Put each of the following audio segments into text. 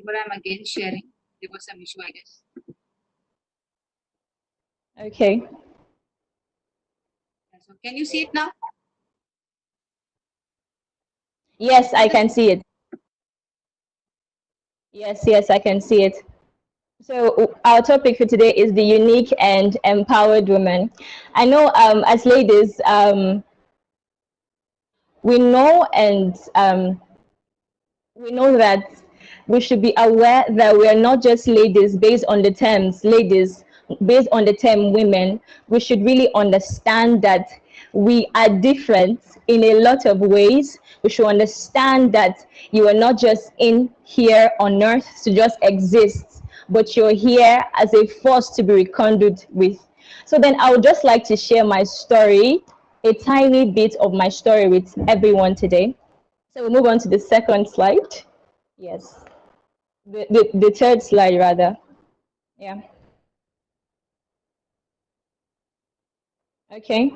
Deborah, I'm again sharing. There was some issue, I guess. Okay. So can you see it now? Yes, I can see it. Yes, I can see it. So our topic for today is the unique and empowered woman. I know as ladies, we know and we know that we should be aware that we are not just ladies based on the terms ladies, based on the term women. We should really understand that we are different in a lot of ways. We should understand that you are not just in here on earth to just exist, but you're here as a force to be reckoned with. So then I would just like to share my story, a tiny bit of my story with everyone today. So we'll move on to the second slide. Yes, the third slide rather. Yeah. Okay.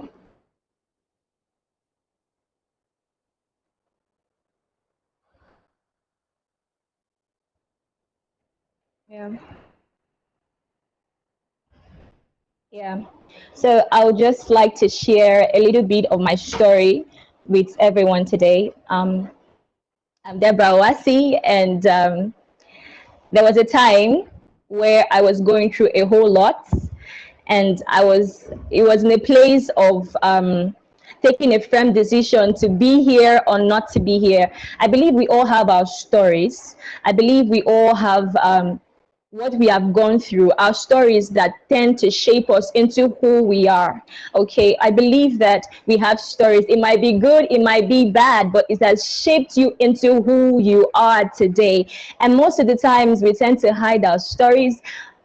Yeah. Yeah. So I would just like to share a little bit of my story with everyone today. I'm Deborah Uwasi, and there was a time where I was going through a whole lot, and it was in a place of taking a firm decision to be here or not to be here. I believe we all have our stories. I believe we all have what we have gone through, our stories that tend to shape us into who we are. Okay, I believe that we have stories. It might be good, it might be bad, but it has shaped you into who you are today. And most of the times we tend to hide our stories.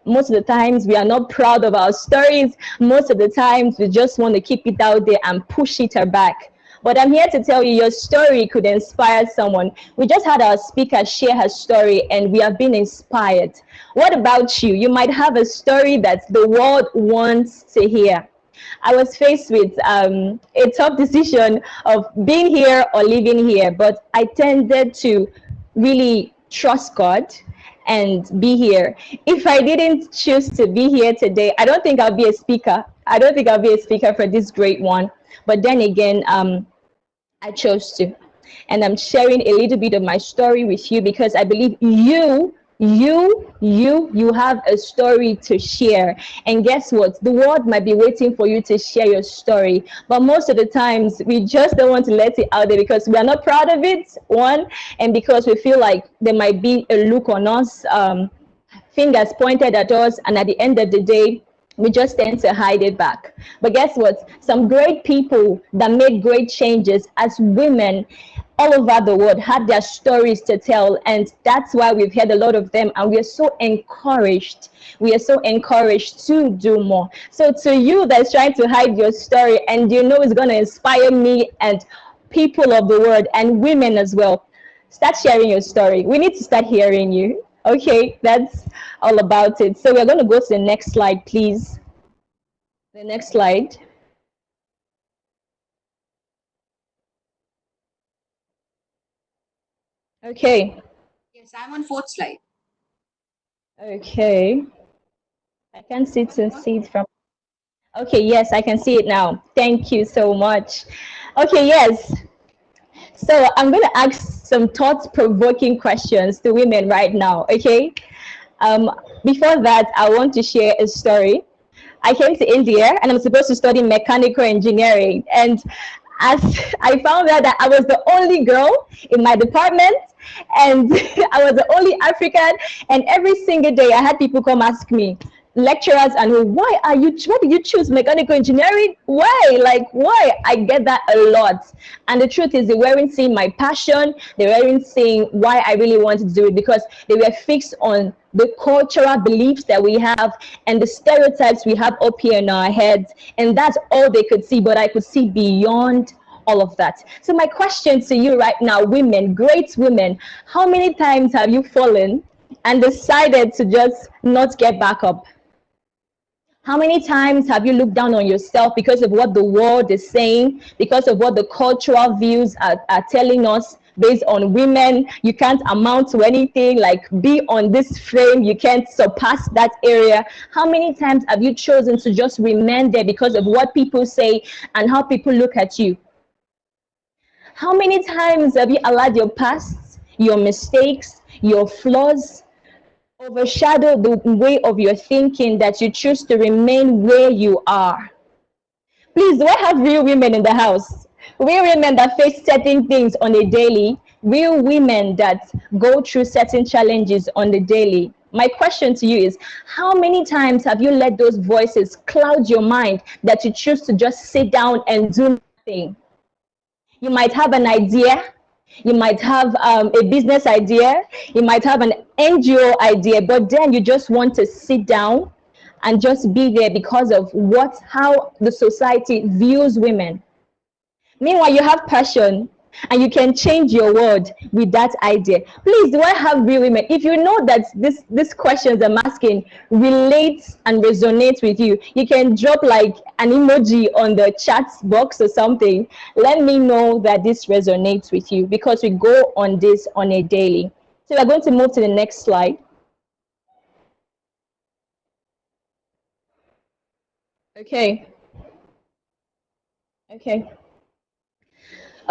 Most of the times we are not proud of our stories. Most of the times we just want to keep it out there and push it back. But I'm here to tell you, your story could inspire someone. We just had our speaker share her story and we have been inspired. What about you? You might have a story that the world wants to hear. I was faced with a tough decision of being here or living here, but I tended to really trust God and be here. If I didn't choose to be here today, I don't think I'll be a speaker. I don't think I'll be a speaker for this great one. But then again, I chose to. And I'm sharing a little bit of my story with you because I believe you have a story to share. And guess what? The world might be waiting for you to share your story. But most of the times, we just don't want to let it out there because we are not proud of it, one, and because we feel like there might be a look on us, fingers pointed at us, and at the end of the day, we just tend to hide it back. But guess what? Some great people that made great changes as women all over the world had their stories to tell, and that's why we've heard a lot of them, and we are so encouraged. We are so encouraged to do more. So to you that's trying to hide your story and you know it's going to inspire me and people of the world and women as well, start sharing your story. We need to start hearing you. Okay, that's all about it. So we're going to go to the next slide, please. The next slide. Okay. Yes, I'm on fourth slide. Okay. I can see it from. Okay, yes, I can see it now. Thank you so much. Okay, yes. So I'm going to ask some thought-provoking questions to women right now, okay? Before that, I want to share a story. I came to India and I'm supposed to study mechanical engineering. And as I found out that I was the only girl in my department and I was the only African, and every single day I had people come ask me, lecturers, and why did you choose mechanical engineering? Why? I get that a lot. And the truth is, they weren't seeing my passion, they weren't seeing why I really wanted to do it, because they were fixed on the cultural beliefs that we have and the stereotypes we have up here in our heads, and that's all they could see. But I could see beyond all of that. So my question to you right now, women, great women, how many times have you fallen and decided to just not get back up? How many times have you looked down on yourself because of what the world is saying, because of what the cultural views are telling us, based on women, you can't amount to anything, like be on this frame, you can't surpass that area. How many times have you chosen to just remain there because of what people say and how people look at you? How many times have you allowed your past, your mistakes, your flaws overshadow the way of your thinking that you choose to remain where you are? Please, do I have real women in the house? Real women that face certain things on a daily, real women that go through certain challenges on the daily. My question to you is, how many times have you let those voices cloud your mind that you choose to just sit down and do nothing? You might have an idea, you might have a business idea, you might have an NGO idea, but then you just want to sit down and just be there because of how the society views women. Meanwhile, you have passion and you can change your world with that idea. Please, do I have real women? If you know that these questions I'm asking relates and resonates with you, you can drop like an emoji on the chat box or something. Let me know that this resonates with you, because we go on this on a daily. So we're going to move to the next slide. Okay.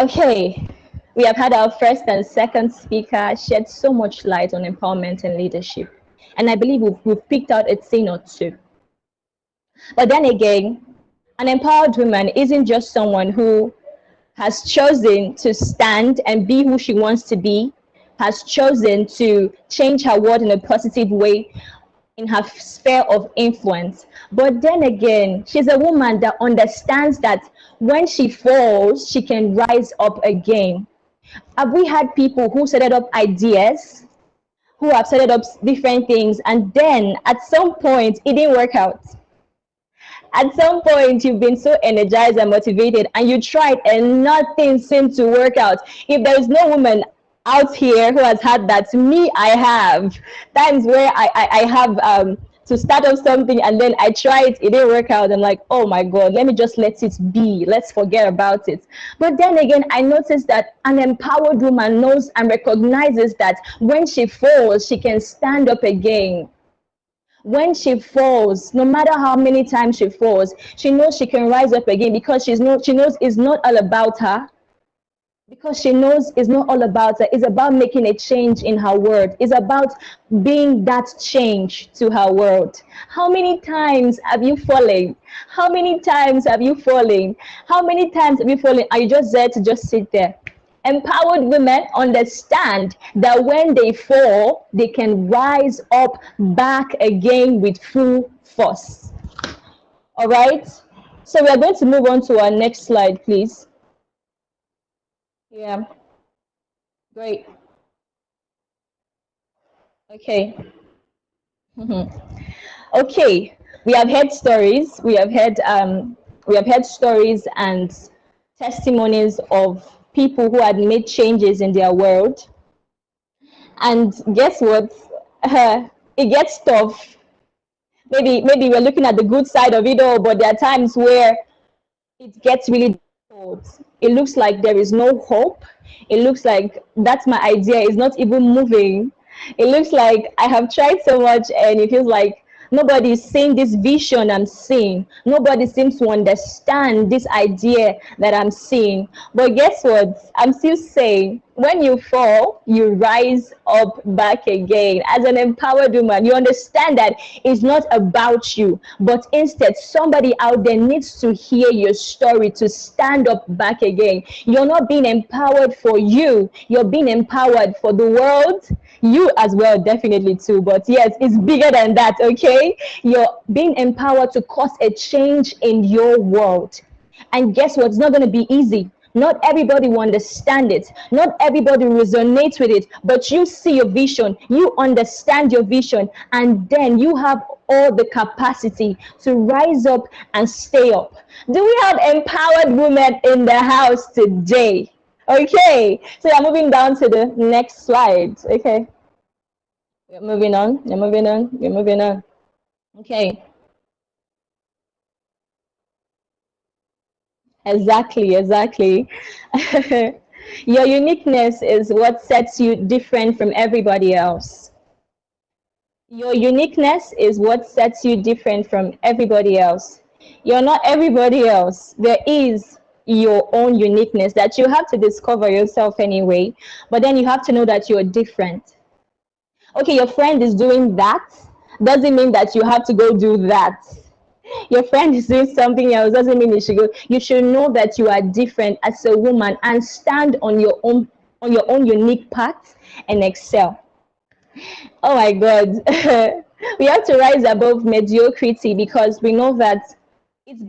Okay, we have had our first and second speaker shed so much light on empowerment and leadership. And I believe we've picked out a thing or two. But then again, an empowered woman isn't just someone who has chosen to stand and be who she wants to be, has chosen to change her world in a positive way in her sphere of influence. But then again, she's a woman that understands that when she falls, she can rise up again. Have we had people who set up ideas, who have set up different things, and then at some point it didn't work out? At some point, you've been so energized and motivated, and you tried, and nothing seemed to work out. If there is no woman out here who has had that, me, I have times where I have to start up something, and then I tried, it didn't work out. I'm like, oh my God, let me just let it be. Let's forget about it. But then again, I noticed that an empowered woman knows and recognizes that when she falls, she can stand up again. When she falls, no matter how many times she falls, she knows she can rise up again, because she knows it's not all about her. Because she knows it's not all about her. It's about making a change in her world. It's about being that change to her world. How many times have you fallen? How many times have you fallen? How many times have you fallen? Are you just there to just sit there? Empowered women understand that when they fall, they can rise up back again with full force. All right. So we are going to move on to our next slide, please. Yeah. Great. Okay. Okay. We have heard stories. We have heard stories and testimonies of people who had made changes in their world. And guess what? It gets tough. Maybe we're looking at the good side of it all, but there are times where it gets really difficult. It looks like there is no hope. It looks like that's my idea is not even moving. It looks like I have tried so much and it feels like nobody is seeing this vision I'm seeing. Nobody seems to understand this idea that I'm seeing. But guess what? I'm still saying, when you fall, you rise up back again. As an empowered woman, you understand that it's not about you, but instead somebody out there needs to hear your story to stand up back again. You're not being empowered for you. You're being empowered for the world. You as well, definitely too. But yes, it's bigger than that, okay? You're being empowered to cause a change in your world. And guess what? It's not going to be easy. Not everybody will understand it. Not everybody resonates with it. But you see your vision. You understand your vision. And then you have all the capacity to rise up and stay up. Do we have empowered women in the house today? Okay. So I'm moving down to the next slide. Okay. We're moving on. We're moving on. We're moving on. Okay. Exactly. Your uniqueness is what sets you different from everybody else. Your uniqueness is what sets you different from everybody else. You're not everybody else. There is your own uniqueness that you have to discover yourself anyway, but then you have to know that you're different. Okay, your friend is doing that, doesn't mean that you have to go do that. Your friend is doing something else, doesn't mean you should go. You should know that you are different as a woman and stand on your own unique path and excel. Oh my God. We have to rise above mediocrity because we know that it's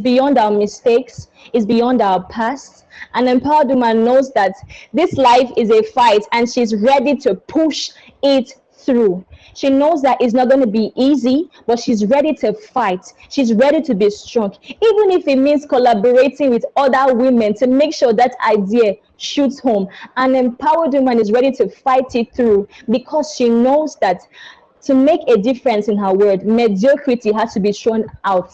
beyond our mistakes, it's beyond our past. An empowered woman knows that this life is a fight and she's ready to push it through. She knows that it's not going to be easy, but she's ready to fight. She's ready to be strong, even if it means collaborating with other women to make sure that idea shoots home. An empowered woman is ready to fight it through because she knows that to make a difference in her world, mediocrity has to be thrown out.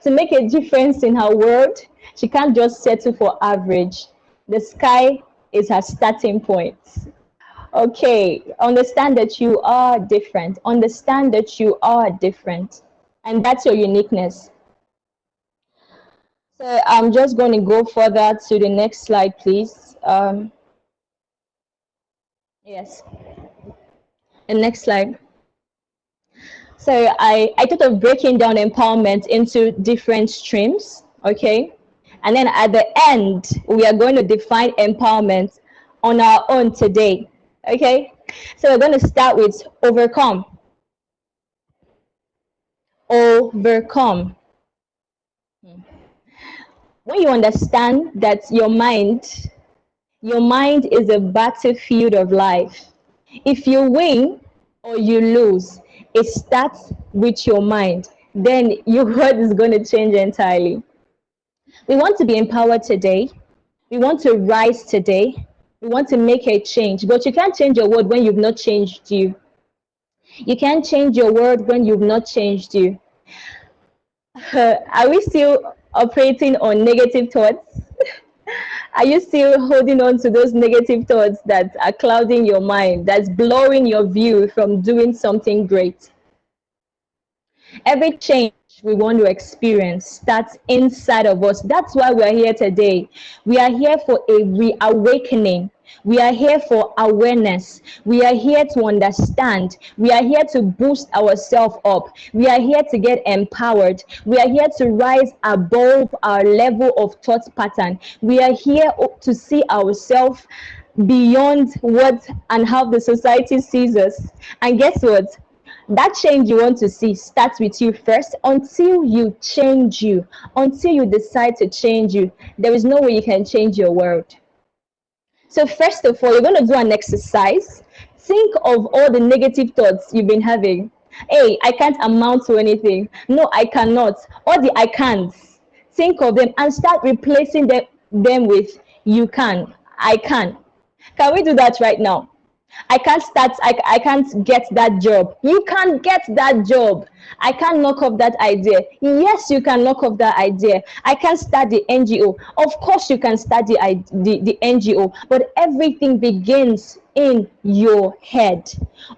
To make a difference in her world, she can't just settle for average. The sky is her starting point. Okay, understand that you are different. Understand that you are different. And that's your uniqueness. So I'm just going to go further to the next slide, please. Yes, the next slide. So I thought of breaking down empowerment into different streams, okay? And then at the end, we are going to define empowerment on our own today, okay? So we're going to start with overcome. Overcome. When you understand that your mind is a battlefield of life. If you win or you lose, it starts with your mind. Then your world is going to change entirely. We want to be empowered today. We want to rise today. We want to make a change. But you can't change your world when you've not changed you. You can't change your world when you've not changed you. Are we still operating on negative thoughts? Are you still holding on to those negative thoughts that are clouding your mind, that's blurring your view from doing something great? Every change we want to experience starts inside of us. That's why we are here today. We are here for a reawakening. We are here for awareness. We are here to understand. We are here to boost ourselves up. We are here to get empowered. We are here to rise above our level of thought pattern. We are here to see ourselves beyond what and how the society sees us. And guess what? That change you want to see starts with you first. Until you change you, until you decide to change you, there is no way you can change your world. So first of all, you're going to do an exercise. Think of all the negative thoughts you've been having. Hey, I can't amount to anything. No, I cannot. All the I can't. Think of them and start replacing them with you can. I can. Can we do that right now? I can't get that job. You can't get that job. I can't knock off that idea. Yes, you can knock off that idea. I can't start the NGO. Of course you can start the NGO, but everything begins in your head.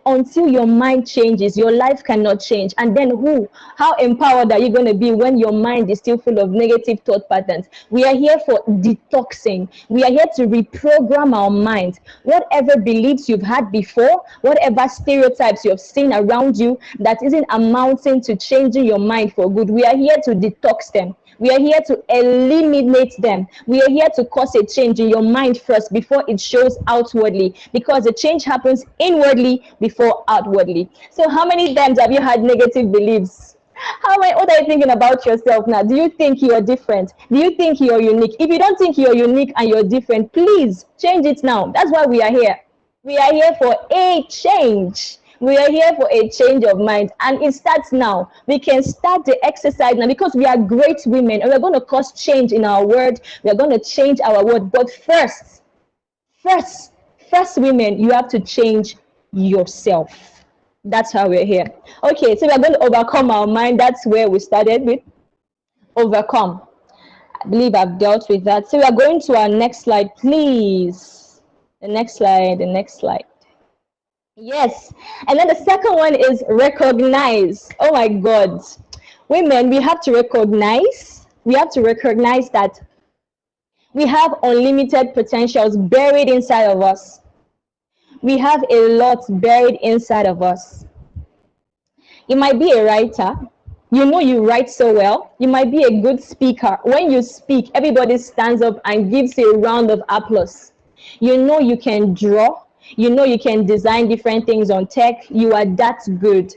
Until your mind changes, your life cannot change. And then how empowered are you going to be when your mind is still full of negative thought patterns? We are here for detoxing. We are here to reprogram our mind. Whatever beliefs you've had before, whatever stereotypes you have seen around you that isn't amounting to changing your mind for good, we are here to detox them. We are here to eliminate them. We are here to cause a change in your mind first before it shows outwardly, because the change happens inwardly before outwardly. So how many times have you had negative beliefs? What are you thinking about yourself now? Do you think you're different? Do you think you're unique? If you don't think you're unique and you're different, please change it now. That's why we are here. We are here for a change. We are here for a change of mind, and it starts now. We can start the exercise now because we are great women and we're going to cause change in our world. We're going to change our world. But first, women, you have to change yourself. That's how we're here. Okay, so we're going to overcome our mind. That's where we started with overcome. I believe I've dealt with that. So we are going to our next slide, please. The next slide, the next slide. Yes. And then the second one is recognize. Oh my God. Women, we have to recognize. We have to recognize that we have unlimited potentials buried inside of us. We have a lot buried inside of us. You might be a writer. You know you write so well. You might be a good speaker. When you speak, everybody stands up and gives you a round of applause. You know you can draw. You know you can design different things on tech. You are that good.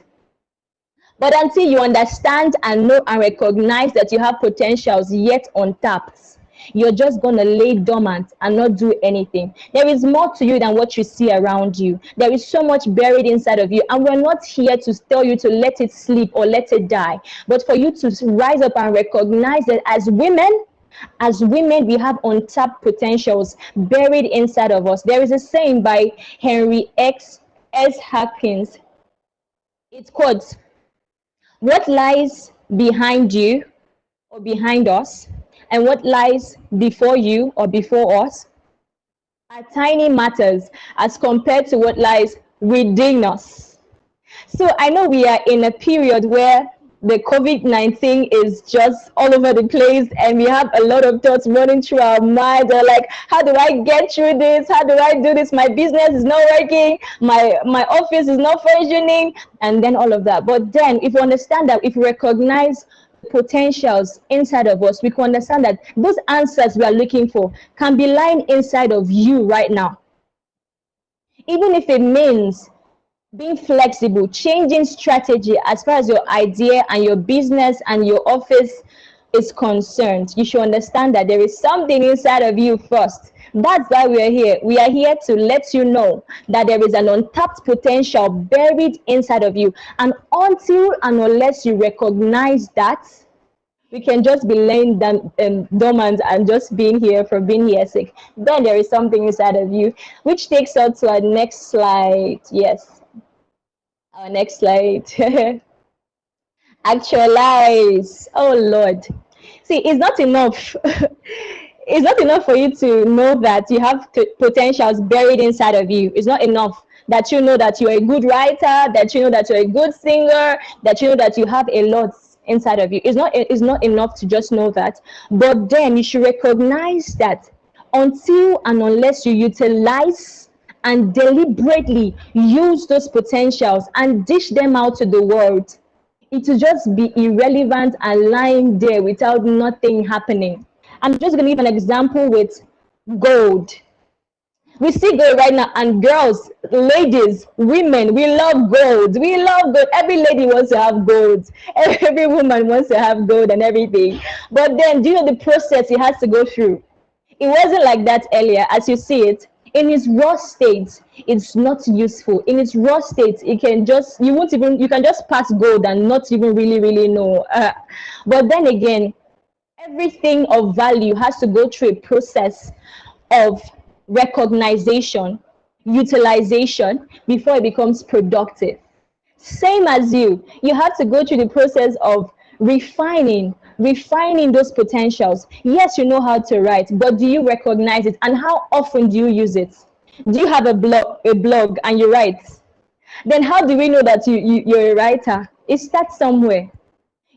But until you understand and know and recognize that you have potentials yet untapped, you're just going to lay dormant and not do anything. There is more to you than what you see around you. There is so much buried inside of you. And we're not here to tell you to let it sleep or let it die, but for you to rise up and recognize that as women, we have untapped potentials buried inside of us. There is a saying by Henry S. Hawkins. It quotes, "What lies behind you or behind us, and what lies before you or before us are tiny matters as compared to what lies within us." So I know we are in a period where the COVID-19 is just all over the place, and we have a lot of thoughts running through our minds. Or like, how do I get through this? How do I do this? My business is not working. My office is not functioning, and then all of that. But then, if we understand that, if we recognize potentials inside of us, we can understand that those answers we are looking for can be lying inside of you right now. Even if it means being flexible, changing strategy as far as your idea and your business and your office is concerned, you should understand that there is something inside of you first. That's why we are here. We are here to let you know that there is an untapped potential buried inside of you. And until and unless you recognize that, we can just be laying dormant and just being here for being here sake. Then there is something inside of you, which takes us to our next slide. Yes, our next slide. Actualize. Oh Lord. See, it's not enough. It's not enough for you to know that you have potentials buried inside of you. It's not enough that you know that you're a good writer, that you know that you're a good singer, that you know that you have a lot inside of you. It's not enough to just know that. But then you should recognize that until and unless you utilize and deliberately use those potentials and dish them out to the world, it will just be irrelevant and lying there without nothing happening. I'm just going to give an example with gold. We see gold right now, and girls, ladies, women, we love gold. We love gold. Every lady wants to have gold. Every woman wants to have gold and everything. But then, do you know the process it has to go through? It wasn't like that earlier. As you see it, in its raw state, it's not useful. In its raw state, it can just, you can just pass gold and not even really know. But then again, everything of value has to go through a process of recognition, utilization before it becomes productive. Same as you have to go through the process of refining those potentials. Yes, you know how to write, but do you recognize it, and how often do you use it? Do you have a blog and you write? Then how do we know that you're a writer? It starts somewhere.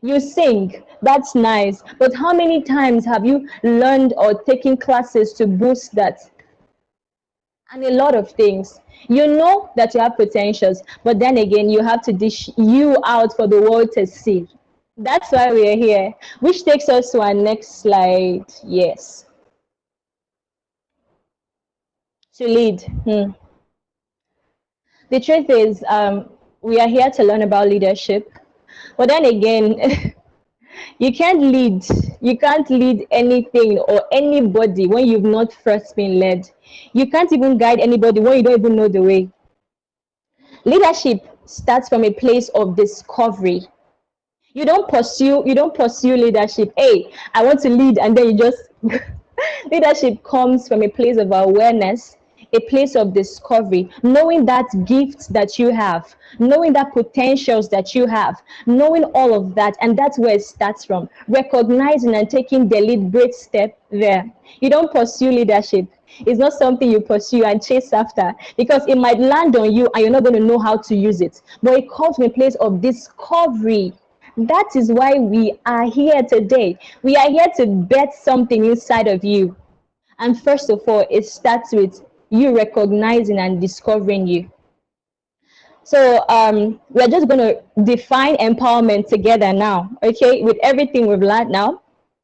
You sing, that's nice, but how many times have you learned or taken classes to boost that? And a lot of things. You know that you have potentials, but then again, you have to dish you out for the world to see. That's why we are here, which takes us to our next slide. Yes. To lead. The truth is, we are here to learn about leadership. But then again, you can't lead anything or anybody when you've not first been led. You can't even guide anybody when you don't even know the way. Leadership starts from a place of discovery. You don't pursue leadership. Hey, I want to lead, and then you just leadership comes from a place of awareness. a place of discovery, knowing that gifts that you have, knowing that potentials that you have, knowing all of that. And that's where it starts from, recognizing and taking deliberate step there. You don't pursue leadership. It's not something you pursue and chase after, because it might land on you and you're not going to know how to use it. But it comes from a place of discovery. That is why we are here today. We are here to bet something inside of you. And first of all, it starts with you recognizing and discovering you. So we're just going to define empowerment together now, okay? With everything we've learned now,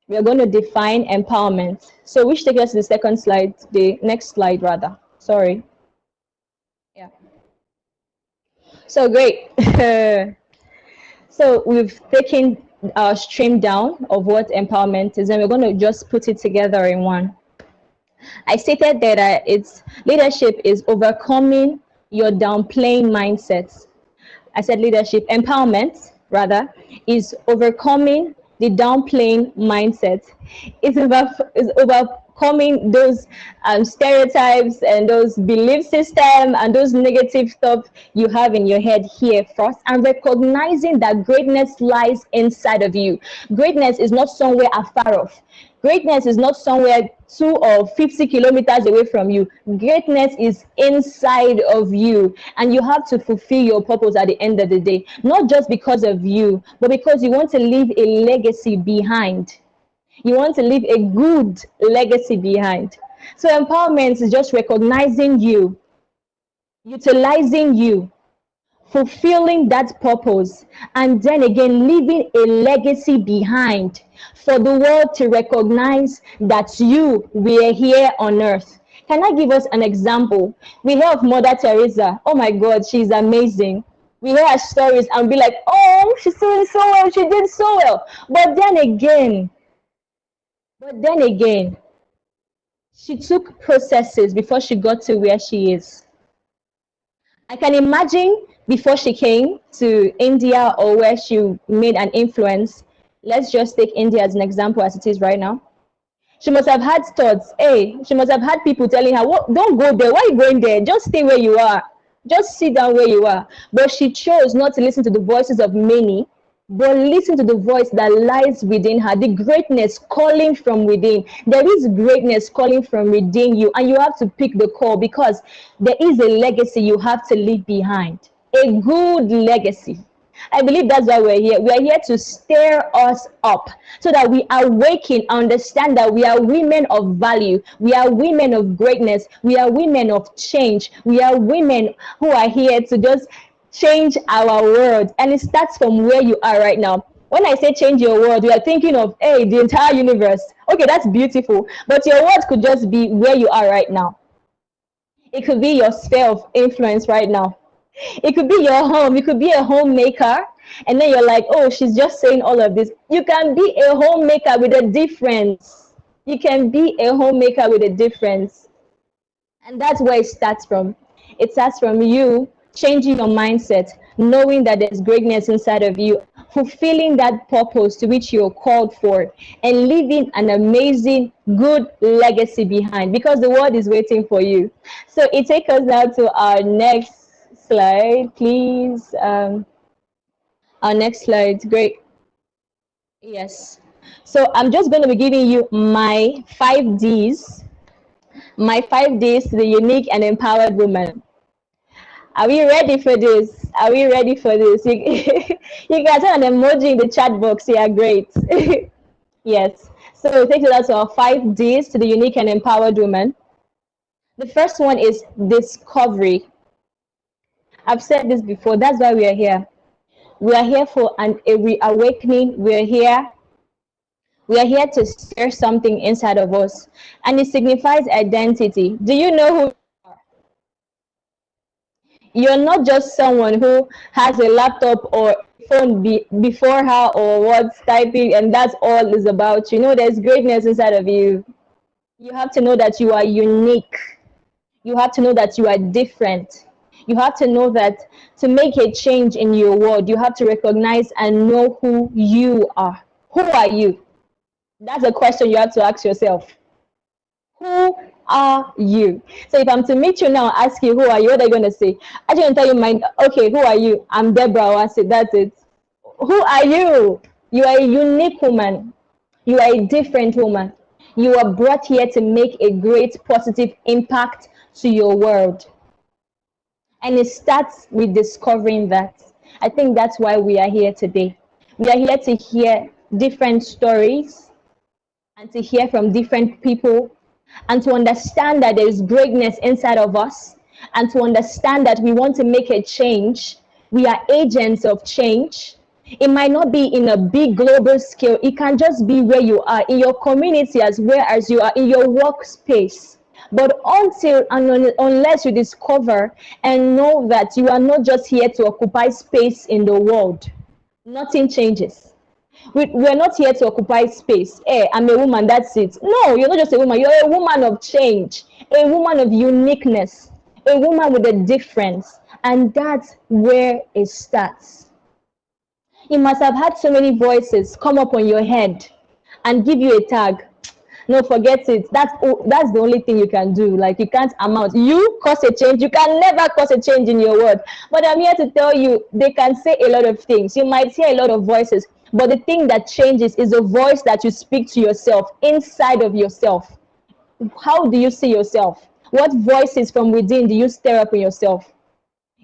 we're going to define empowerment. So which takes us to the second slide, the next slide rather. Sorry. Yeah. So great. So we've taken our stream down of what empowerment is, and we're going to just put it together in one. I stated that it's leadership is overcoming your downplaying mindsets. I said leadership, empowerment rather, is overcoming the downplaying mindset. It's overcoming those stereotypes and those belief system and those negative thoughts you have in your head here first, and recognizing that greatness lies inside of you. Greatness is not somewhere afar off. Greatness is not somewhere 2 or 50 kilometers away from you. Greatness is inside of you, and you have to fulfill your purpose at the end of the day, not just because of you, but because you want to leave a legacy behind. You want to leave a good legacy behind. So empowerment is just recognizing you, utilizing you, fulfilling that purpose, and then again leaving a legacy behind for the world to recognize that you were here on earth. Can I give us an example? We hear of Mother Teresa. Oh my God, she's amazing. We hear her stories and be like, oh, she's doing so well, she did so well. But then again, she took processes before she got to where she is. I can imagine before she came to India or where she made an influence. Let's just take India as an example as it is right now. She must have had thoughts. Hey, she must have had people telling her, "What? Don't go there. Why are you going there? Just stay where you are. Just sit down where you are." But she chose not to listen to the voices of many, but listen to the voice that lies within her, the greatness calling from within. There is greatness calling from within you, and you have to pick the call, because there is a legacy you have to leave behind, a good legacy. I believe that's why we're here. We are here to stir us up so that we awaken, understand that we are women of value. We are women of greatness. We are women of change. We are women who are here to just change our world. And it starts from where you are right now. When I say change your world, we are thinking of, hey, the entire universe. Okay, that's beautiful. But your world could just be where you are right now. It could be your sphere of influence right now. It could be your home. You could be a homemaker, and then you're like, oh, she's just saying all of this. You can be a homemaker with a difference. You can be a homemaker with a difference. And that's where it starts from. It starts from you changing your mindset, knowing that there's greatness inside of you, fulfilling that purpose to which you're called for, and leaving an amazing, good legacy behind, because the world is waiting for you. So it takes us now to our next slide, please. Our next slide. Great. Yes. So I'm just going to be giving you my 5 Ds. My 5 Ds to the unique and empowered woman. Are we ready for this? Are we ready for this? You guys have an emoji in the chat box. Yeah, great. Yes. So it takes us to our 5 Ds to the unique and empowered woman. The first one is discovery. I've said this before. That's why we are here. We are here for a reawakening. We are here to stir something inside of us, and it signifies identity. Do you know who you are? You're not just someone who has a laptop or phone before her or what's typing, and that's all is about. You know, there's greatness inside of you. You have to know that you are unique. You have to know that you are different. You have to know that to make a change in your world, you have to recognize and know who you are. Who are you? That's a question you have to ask yourself. Who are you? So if I'm to meet you now and ask you, who are you? What are you going to say? I just tell you, okay, who are you? I'm Deborah Uwasi. That's it. Who are you? You are a unique woman. You are a different woman. You are brought here to make a great positive impact to your world. And it starts with discovering that. I think that's why we are here today. We are here to hear different stories and to hear from different people and to understand that there is greatness inside of us and to understand that we want to make a change. We are agents of change. It might not be in a big global scale. It can just be where you are, in your community as well as you are in your workspace. But unless you discover and know that you are not just here to occupy space in the world, nothing changes. We're not here to occupy space. Hey, I'm a woman, that's it. No, you're not just a woman. You're a woman of change, a woman of uniqueness, a woman with a difference. And that's where it starts. You must have had so many voices come up on your head and give you a tag. No, forget it. That's the only thing you can do. Like, you can't amount. You cause a change. You can never cause a change in your world. But I'm here to tell you, they can say a lot of things. You might hear a lot of voices. But the thing that changes is the voice that you speak to yourself, inside of yourself. How do you see yourself? What voices from within do you stir up in yourself?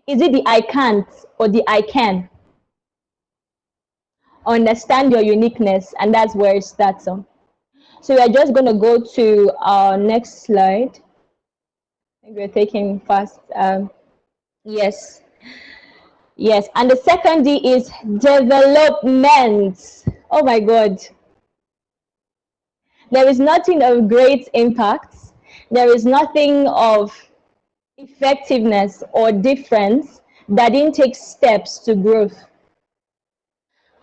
Is it the I can't or the I can? Understand your uniqueness, and that's where it starts on. So we're just going to go to our next slide. I think we're taking fast. Yes. Yes. And the second D is development. Oh my God. There is nothing of great impact. There is nothing of effectiveness or difference that didn't take steps to growth.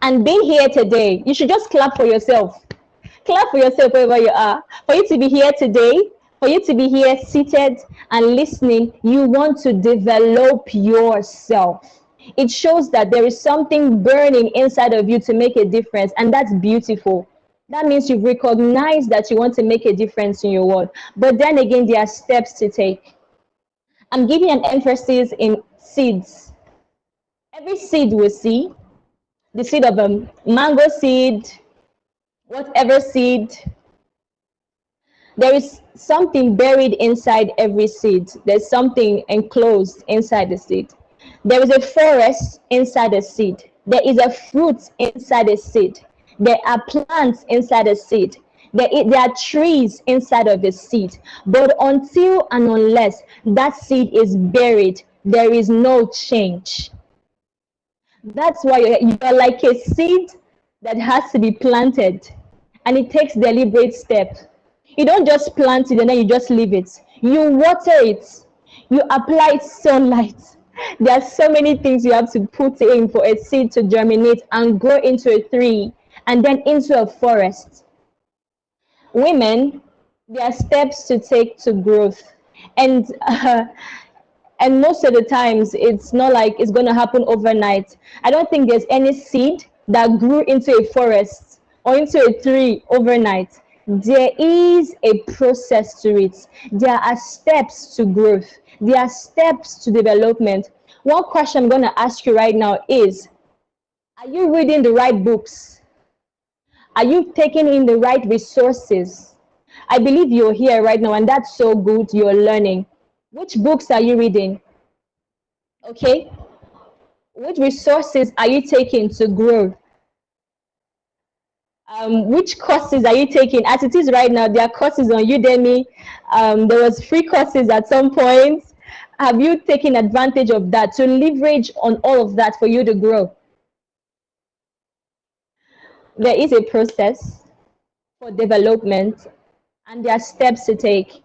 And being here today, you should just clap for yourself. Clap for yourself wherever you are. For you to be here today, for you to be here seated and listening, you want to develop yourself. It shows that there is something burning inside of you to make a difference, and that's beautiful. That means you've recognized that you want to make a difference in your world. But then again, there are steps to take. I'm giving an emphasis in seeds. Every seed we see, the seed of a mango seed, whatever seed, there is something buried inside every seed. There's something enclosed inside the seed. There is a forest inside the seed. There is a fruit inside the seed. There are plants inside the seed. There are trees inside of the seed. But until and unless that seed is buried, there is no change. That's why you're like a seed that has to be planted, and it takes deliberate steps. You don't just plant it and then you just leave it. You water it. You apply sunlight. There are so many things you have to put in for a seed to germinate and grow into a tree and then into a forest. Women, there are steps to take to growth. And most of the times, it's not like it's going to happen overnight. I don't think there's any seed that grew into a forest or into a tree overnight. There is a process to it. There are steps to growth. There are steps to development. One question I'm going to ask you right now is, are you reading the right books? Are you taking in the right resources? I believe you're here right now, and that's so good. You're learning. Which books are you reading? Okay. Which resources are you taking to grow? Which courses are you taking? As it is right now, there are courses on Udemy. There was free courses at some point. Have you taken advantage of that to leverage on all of that for you to grow? There is a process for development, and there are steps to take.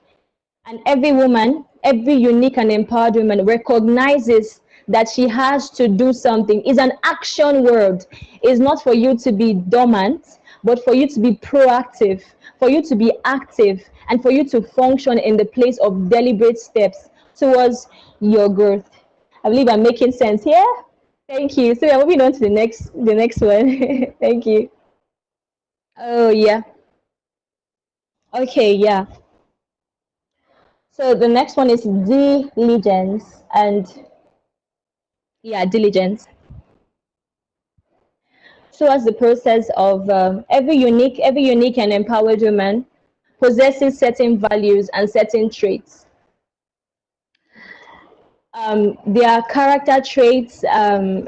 And every woman, every unique and empowered woman recognizes that she has to do something. It's an action word. It's not for you to be dormant, but for you to be proactive, for you to be active, and for you to function in the place of deliberate steps towards your growth. I believe I'm making sense here. Thank you. So we're moving on to the next one. Thank you. Oh yeah. Okay, yeah. So the next one is diligence, and yeah, diligence. So as the process of every unique and empowered woman possesses certain values and certain traits. Their character traits, I'm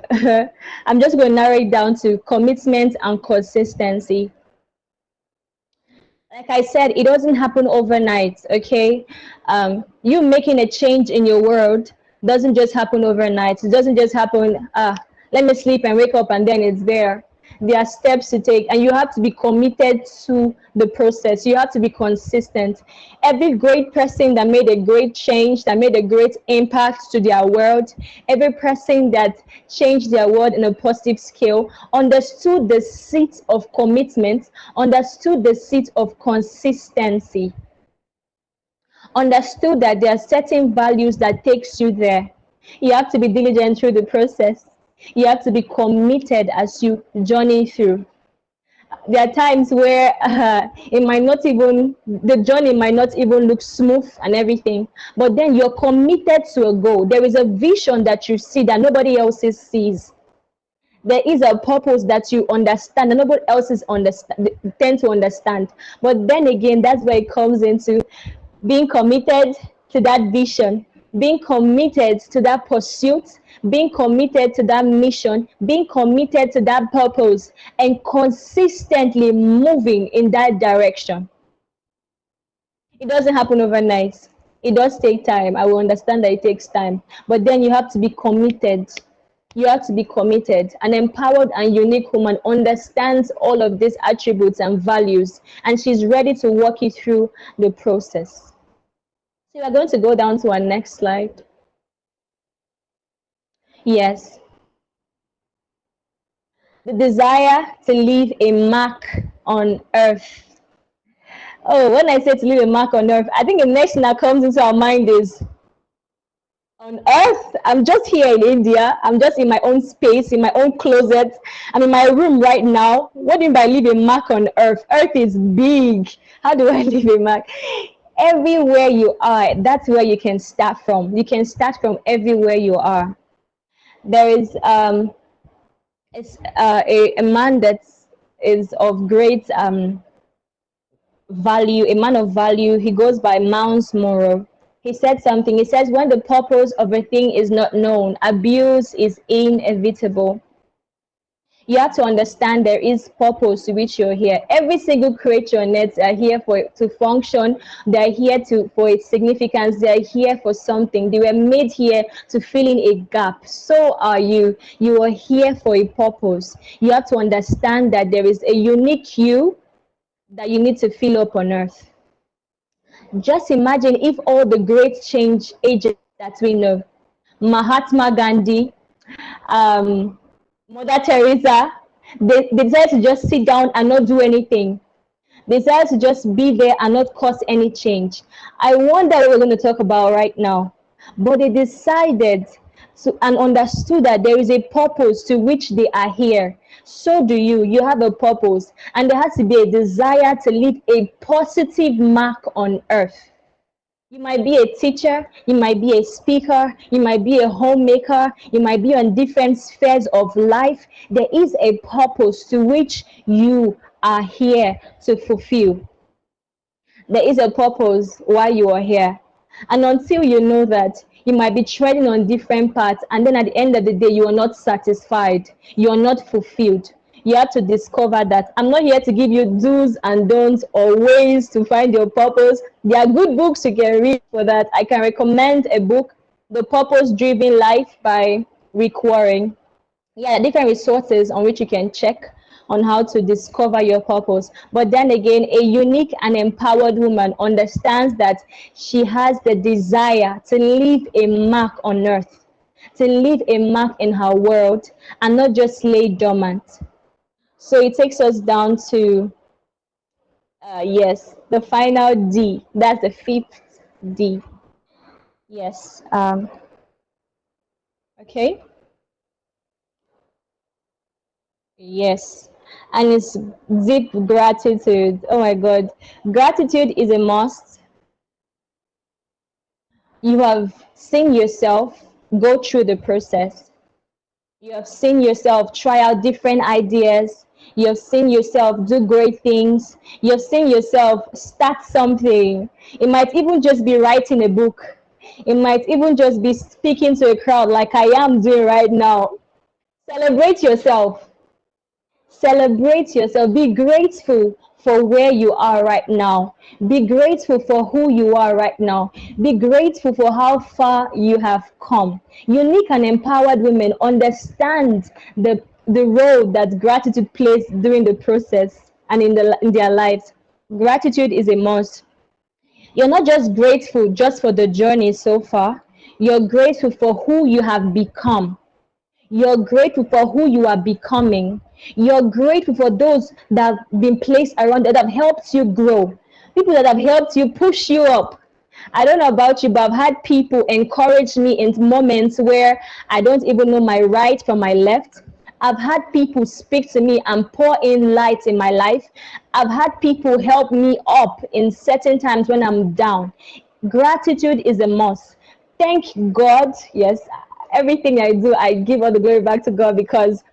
just going to narrow it down to commitment and consistency. Like I said, it doesn't happen overnight, okay? You making a change in your world doesn't just happen overnight. It doesn't just happen, let me sleep and wake up and then it's there. There are steps to take, and you have to be committed to the process. You have to be consistent. Every great person that made a great change, that made a great impact to their world, every person that changed their world in a positive scale, understood the seat of commitment, understood the seat of consistency, understood that there are certain values that takes you there. You have to be diligent through the process. You have to be committed as you journey through. There are times where it might not even, the journey might not even look smooth and everything, but then you're committed to a goal. There is a vision that you see that nobody else sees. There is a purpose that you understand and nobody else is tend to understand. But then again, that's where it comes into being committed to that vision, being committed to that pursuit, being committed to that mission, being committed to that purpose, and consistently moving in that direction. It doesn't happen overnight. It does take time. I will understand that it takes time. But then you have to be committed. You have to be committed. An empowered and unique woman understands all of these attributes and values, and she's ready to walk you through the process. So we're going to go down to our next slide. Yes, the desire to leave a mark on earth. Oh, when I say to leave a mark on earth, I think the next thing that comes into our mind is on earth. I'm just here in India. I'm just in my own space, in my own closet. I'm in my room right now. What do you mean by leave a mark on earth? Earth is big. How do I leave a mark? Everywhere you are, that's where you can start from. You can start from everywhere you are. There is a man that is of great value, a man of value. He goes by Mounts Moro. He said something. He says, when the purpose of a thing is not known, abuse is inevitable. You have to understand there is purpose to which you're here. Every single creature on earth are here to function. They're here for its significance. They're here for something. They were made here to fill in a gap. So are you. You are here for a purpose. You have to understand that there is a unique you that you need to fill up on earth. Just imagine if all the great change agents that we know, Mahatma Gandhi, Mother Teresa, they decided to just sit down and not do anything. They decided to just be there and not cause any change. I wonder what we're going to talk about right now. But they decided to and understood that there is a purpose to which they are here. So do you. You have a purpose, and there has to be a desire to leave a positive mark on earth. You might be a teacher, you might be a speaker, you might be a homemaker, you might be on different spheres of life. There is a purpose to which you are here to fulfill. There is a purpose why you are here. And until you know that, you might be treading on different paths, and then at the end of the day, you are not satisfied, you are not fulfilled. You have to discover that. I'm not here to give you do's and don'ts or ways to find your purpose. There are good books you can read for that. I can recommend a book, The Purpose Driven Life by Rick Warren. Yeah, different resources on which you can check on how to discover your purpose. But then again, a unique and empowered woman understands that she has the desire to leave a mark on earth, to leave a mark in her world, and not just lay dormant. So it takes us down to, yes, the final D. That's the fifth D. Yes. Okay. Yes. And it's deep gratitude. Oh my God. Gratitude is a must. you have seen yourself go through the process. You have seen yourself try out different ideas. You have seen yourself do great things. You have seen yourself start something. It might even just be writing a book. It might even just be speaking to a crowd like I am doing right now. Celebrate yourself. Celebrate yourself. Be grateful for where you are right now. Be grateful for who you are right now. Be grateful for how far you have come. Unique and empowered women understand the role that gratitude plays during the process and in their lives. Gratitude is a must. You're not just grateful just for the journey so far. You're grateful for who you have become. You're grateful for who you are becoming. You're grateful for those that have been placed around that have helped you grow. People that have helped you push you up. I don't know about you, but I've had people encourage me in moments where I don't even know my right from my left. I've had people speak to me and pour in light in my life. I've had people help me up in certain times when I'm down. Gratitude is a must. Thank God. Yes, everything I do, I give all the glory back to God, because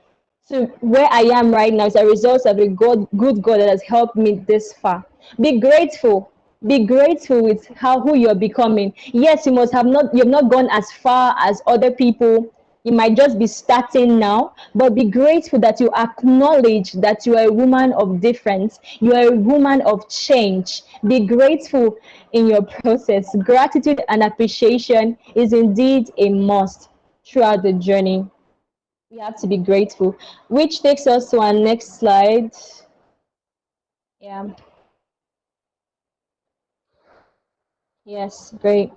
to where I am right now is a result of a good God that has helped me this far. Be grateful. Be grateful with who you're becoming. Yes, you've not gone as far as other people. You might just be starting now, but be grateful that you acknowledge that you are a woman of difference. You are a woman of change. Be grateful in your process. Gratitude and appreciation is indeed a must throughout the journey. We have to be grateful, which takes us to our next slide. Yeah. Yes, great.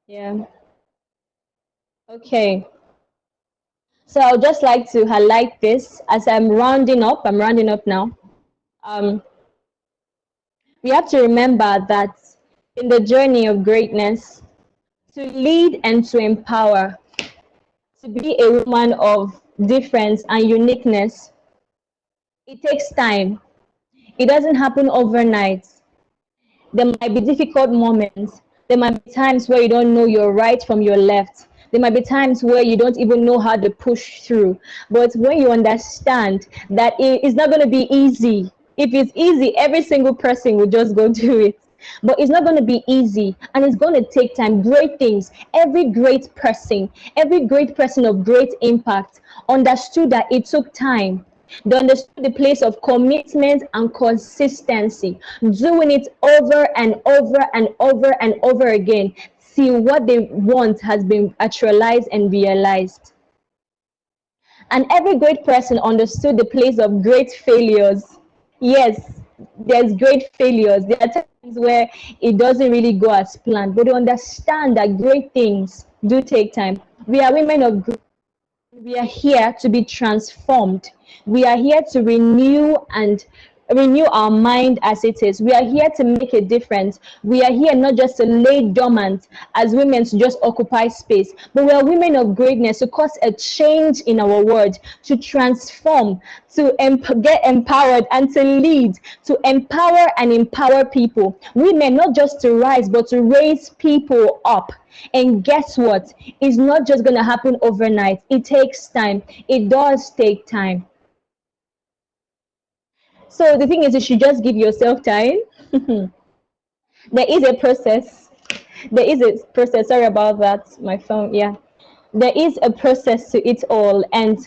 Yeah. Okay. So I'll just like to highlight this as I'm rounding up. I'm rounding up now. Um, we have to remember that in the journey of greatness, to lead and to empower, to be a woman of difference and uniqueness, it takes time. It doesn't happen overnight. There might be difficult moments. There might be times where you don't know your right from your left. There might be times where you don't even know how to push through. But when you understand that it's not going to be easy, if it's easy, every single person will just go do it. But it's not going to be easy, and it's going to take time. Great things. Every great person of great impact understood that it took time. They understood the place of commitment and consistency, doing it over and over and over and over again till what they want has been actualized and realized. And every great person understood the place of great failures. Yes, there's great failures. There are times where it doesn't really go as planned, but they understand that great things do take time. We are women of we are here to be transformed. We are here to renew our mind as it is. We are here to make a difference. We are here not just to lay dormant as women to just occupy space, but we are women of greatness to cause a change in our world, to transform, to get empowered and to lead, to empower and empower people. Women not just to rise, but to raise people up. And guess what? It's not just going to happen overnight. It takes time. It does take time. So the thing is, you should just give yourself time. There is a process. There is a process. Sorry about that. My phone. Yeah. There is a process to it all. And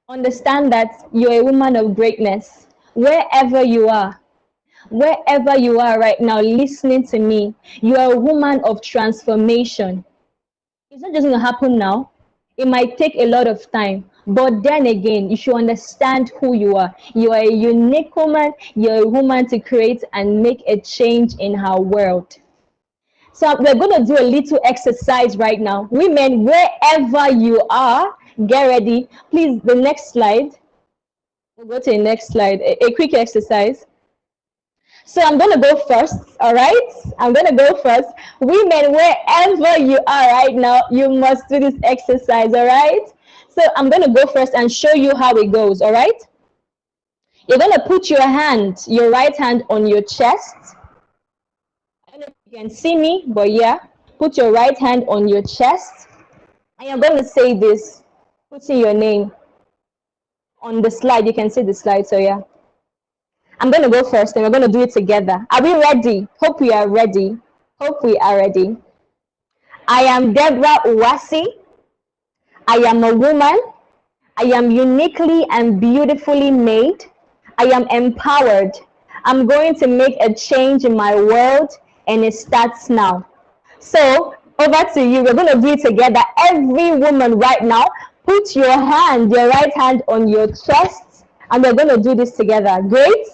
understand that you're a woman of greatness. Wherever you are right now, listening to me, you are a woman of transformation. It's not just going to happen now. It might take a lot of time. But then again, you should understand who you are. You are a unique woman. You're a woman to create and make a change in our world. So we're going to do a little exercise right now. Women, wherever you are, get ready. Please, the next slide. We'll go to the next slide. A quick exercise. So I'm going to go first, all right? I'm going to go first. Women, wherever you are right now, you must do this exercise, all right? So I'm going to go first and show you how it goes, all right? You're going to put your right hand on your chest. can see me, but yeah, put your right hand on your chest. And you're going to say this, putting your name on the slide. You can see the slide, so yeah. I'm going to go first and we're going to do it together. Are we ready? Hope we are ready. Hope we are ready. I am Deborah Uwasi. I am a woman. I am uniquely and beautifully made. I am empowered. I'm going to make a change in my world, and it starts now. So, over to you. We're going to do it together. Every woman right now, put your right hand on your chest, and we're going to do this together. Great?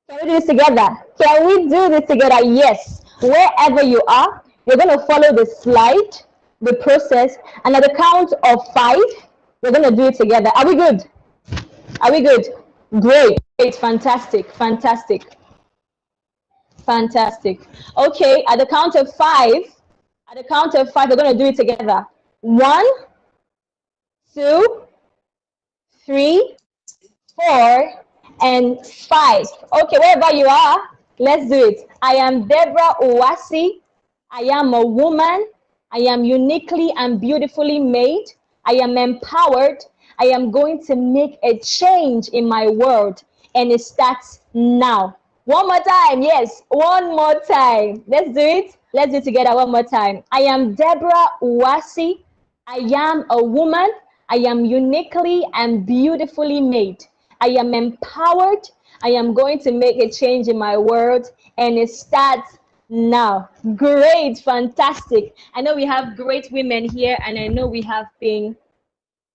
Can we do this together? Can we do this together? Yes. Wherever you are, we're going to follow the slide, the process, and at the count of 5, we're going to do it together. Are we good? Are we good? Great. Great. Fantastic. Fantastic. Fantastic. Okay, at the count of 5, we're going to do it together. 1, 2, 3, 4, and 5. Okay, wherever you are, let's do it. I am Deborah Uwasi. I am a woman. I am uniquely and beautifully made. I am empowered. I am going to make a change in my world, and it starts now. One more time, yes, one more time. Let's do it. Let's do it together one more time. I am Deborah Uwasi. I am a woman. I am uniquely and beautifully made. I am empowered. I am going to make a change in my world, and it starts now. Great, fantastic. I know we have great women here, and I know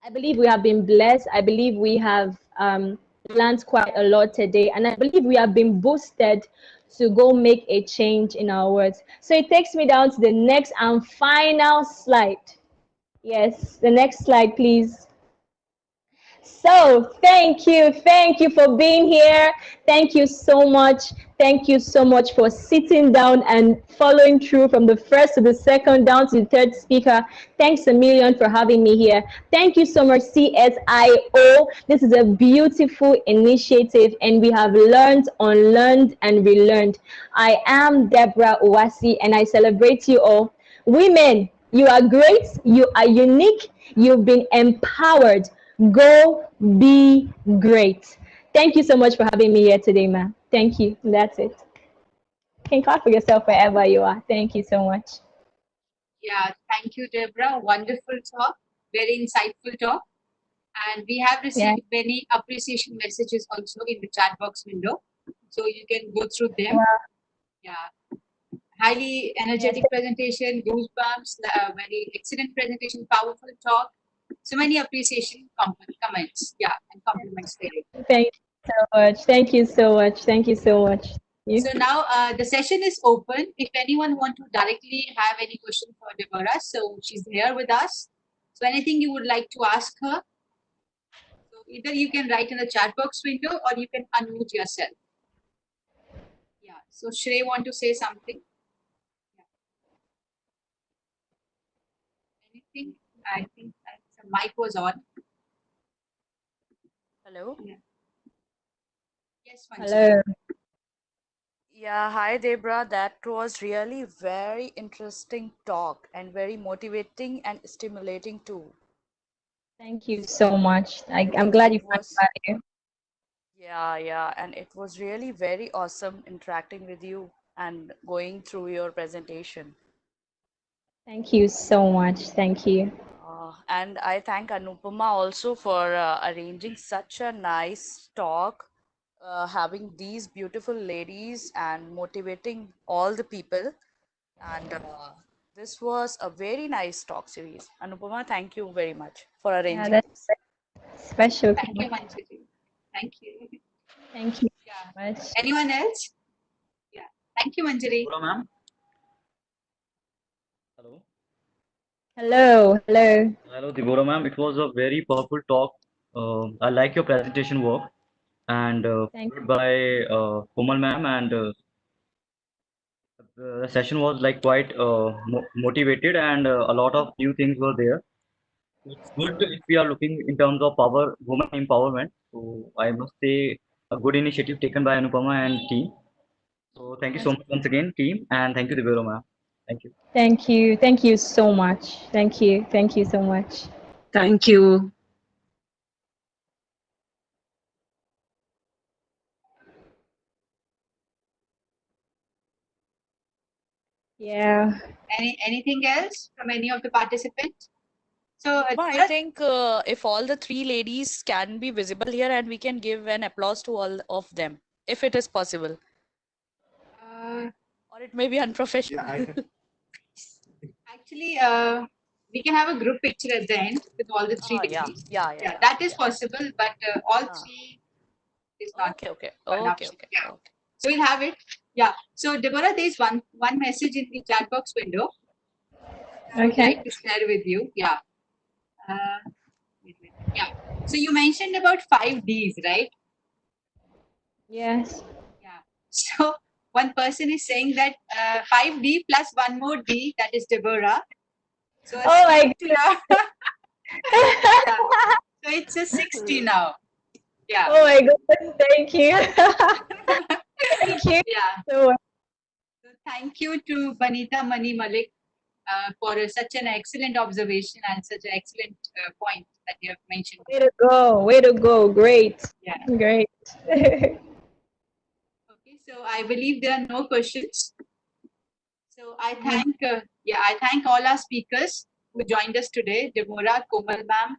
I believe we have been blessed. I believe we have learned quite a lot today, and I believe we have been boosted to go make a change in our words. So it takes me down to the next and final slide. Yes, the next slide, please. So thank you for being here. Thank you so much. Thank you so much for sitting down and following through from the first to the second down to the third speaker. Thanks a million for having me here. Thank you so much, CSIO. This is a beautiful initiative, and we have learned, unlearned, and relearned. I am Deborah Uwasi, and I celebrate you all. Women, you are great. You are unique. You've been empowered. Go be great. Thank you so much for having me here today, ma'am. Thank you. That's it. You can clap for yourself wherever you are. Thank you so much. Yeah, thank you, Deborah. Wonderful talk, very insightful talk. And we have received many appreciation messages also in the chat box window. So you can go through them. Wow. Yeah. Highly energetic presentation, goosebumps, very excellent presentation, powerful talk. So many appreciation comments. Yeah, and compliments there. Thank you so much. Thank you so much. Thank you so much. So now the session is open. If anyone want to directly have any question for Deborah, so she's here with us. So anything you would like to ask her, so either you can write in the chat box window or you can unmute yourself. Yeah. So Shrey want to say something? Yeah. Anything? I think the mic was on. Hello. Yeah. Yes, Manju. Hello. Yeah, hi Deborah. That was really very interesting talk and very motivating and stimulating too. Thank you so much. I'm It glad you found was, value. yeah, and it was really very awesome interacting with you and going through your presentation. Thank you so much. Thank you. And I thank Anupama also for arranging such a nice talk, having these beautiful ladies and motivating all the people. And this was a very nice talk series. Anupama, thank you very much for Yeah, arranging that's this. special. Thank you, Manju. Thank you. Thank you Yeah. so much. Anyone else? Yeah. Thank you, Manjari. Deborah, ma'am. Hello. Hello. Hello. Hello, Deborah, ma'am. It was a very powerful talk. I like your presentation work, and Thank followed by Komal, ma'am, and the session was like quite motivated, and a lot of new things were there. It's good if we are looking in terms of power, women empowerment. So I must say a good initiative taken by Anupama and team. So thank you so much once again, team, and thank you, Deborah, ma'am. Thank you. Thank you. Thank you so much. Thank you. Thank you so much. Thank you. Yeah. Anything else from any of the participants? So, Nupma, I Deborah, think if all the three ladies can be visible here and we can give an applause to all of them, if it is possible. uh, Or it may be unprofessional. actually, we can have a group picture at the end with all the three Yeah, ladies. yeah, yeah, Yeah, yeah. that is Yeah. possible, but all Ah. three is not Okay, okay, an okay, option. okay, Yeah. okay. So we'll have it. Yeah. So Deborah, there is one message in the chat box window I would like Okay. to share with you. Yeah. Uh, yeah. So you mentioned about 5 Ds, right? Yes. Yeah. So one person is saying that 5D plus one more D, that is Deborah. So Oh my yeah. God. Yeah. So it's a 60 now. Yeah. Oh my God. Thank you. Thank you Yeah. so much. So thank you to Banita Mani Malik for such an excellent observation and such an excellent point that you have mentioned. Way to go. Way to go. Great. Yeah. Great. Okay. So I believe there are no questions. So I thank all our speakers who joined us today, Deborah, Komal ma'am,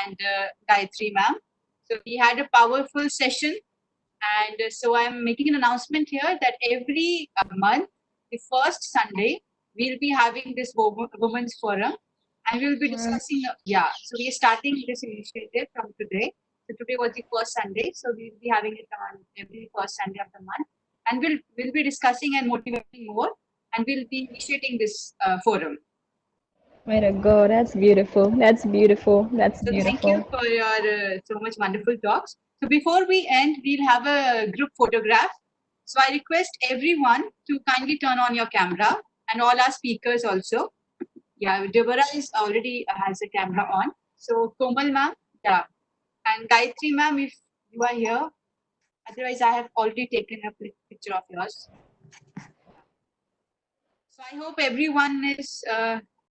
and Gayatri ma'am. So we had a powerful session, and so I'm making an announcement here that every month, the first Sunday, we'll be having this women's forum, and we'll be discussing. So we are starting this initiative from today. So today was the first Sunday, so we'll be having it on every first Sunday of the month, and we'll be discussing and motivating more, and we'll be initiating this forum. Way to go. That's beautiful. That's beautiful. That's So thank you beautiful. for your so much wonderful talks. So before we end, we'll have a group photograph. So I request everyone to kindly turn on your camera and all our speakers also. Yeah, Deborah is already has a camera on. So Komal ma'am, yeah, and Gayatri ma'am, if you are here. Otherwise, I have already taken a picture of yours. So I hope everyone is